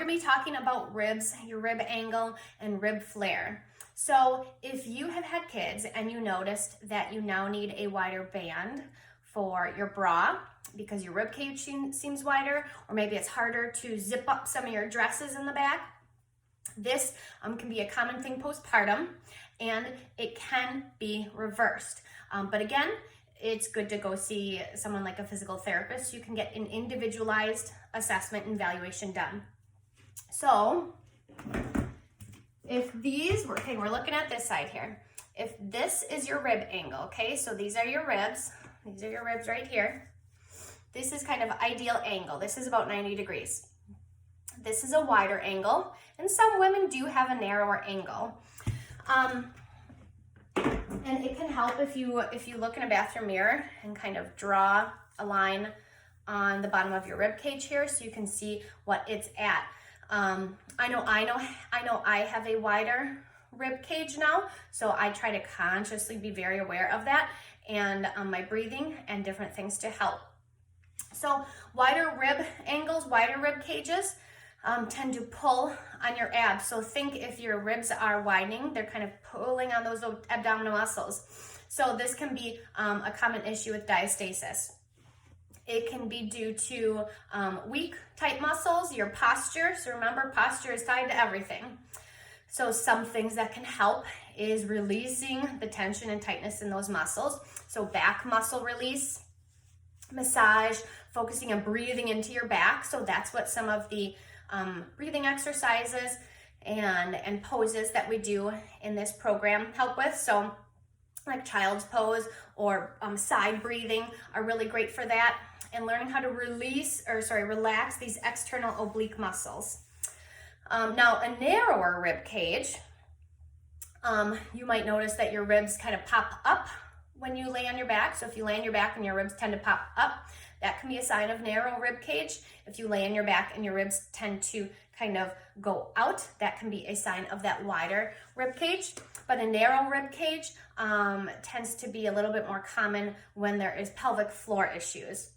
gonna be talking about ribs, your rib angle, and rib flare. So if you have had kids and you noticed that you now need a wider band for your bra because your rib cage seems wider, or maybe it's harder to zip up some of your dresses in the back, this can be a common thing postpartum, and it can be reversed. But again, it's good to go see someone like a physical therapist. You can get an individualized assessment and evaluation done. So if these were, okay, we're looking at this side here. If this is your rib angle, okay, so these are your ribs. These are your ribs right here. This is kind of ideal angle. This is about 90 degrees. This is a wider angle, and some women do have a narrower angle. And it can help if you look in a bathroom mirror and kind of draw a line on the bottom of your rib cage here so you can see what it's at. I know I have a wider rib cage now, so I try to consciously be very aware of that and my breathing and different things to help. So wider rib angles, wider rib cages tend to pull on your abs. So think if your ribs are widening, they're kind of pulling on those abdominal muscles. So this can be a common issue with diastasis. It can be due to weak, tight muscles, your posture. So remember, posture is tied to everything. So some things that can help is releasing the tension and tightness in those muscles. So back muscle release, massage, focusing on breathing into your back. So that's what some of the breathing exercises and poses that we do in this program help with. So like child's pose or side breathing are really great for that, and learning how to relax these external oblique muscles. Now a narrower rib cage, you might notice that your ribs kind of pop up when you lay on your back. So if you lay on your back and your ribs tend to pop up, that can be a sign of narrow rib cage. If you lay on your back and your ribs tend to kind of go out, that can be a sign of that wider rib cage. But a narrow rib cage tends to be a little bit more common when there is pelvic floor issues.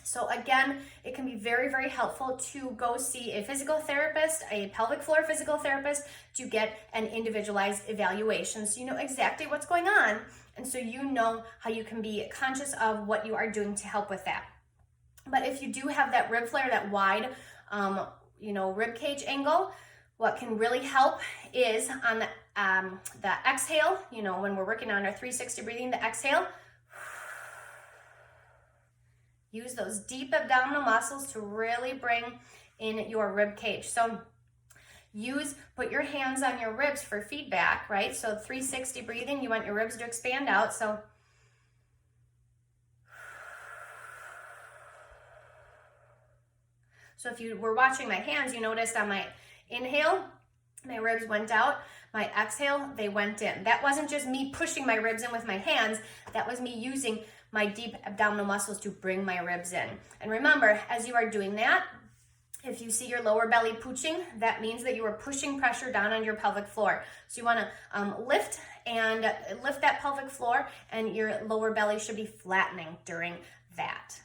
So again, it can be very, very helpful to go see a physical therapist, a pelvic floor physical therapist, to get an individualized evaluation so you know exactly what's going on, and so you know how you can be conscious of what you are doing to help with that. But if you do have that rib flare, that wide, rib cage angle, what can really help is on the exhale, when we're working on our 360 breathing, the exhale, use those deep abdominal muscles to really bring in your rib cage. So put your hands on your ribs for feedback, right? So 360 breathing, you want your ribs to expand out. So if you were watching my hands, you noticed on my inhale, my ribs went out. My exhale, they went in. That wasn't just me pushing my ribs in with my hands. That was me using my deep abdominal muscles to bring my ribs in. And remember, as you are doing that, if you see your lower belly pooching, that means that you are pushing pressure down on your pelvic floor. So you want to lift that pelvic floor, and your lower belly should be flattening during that.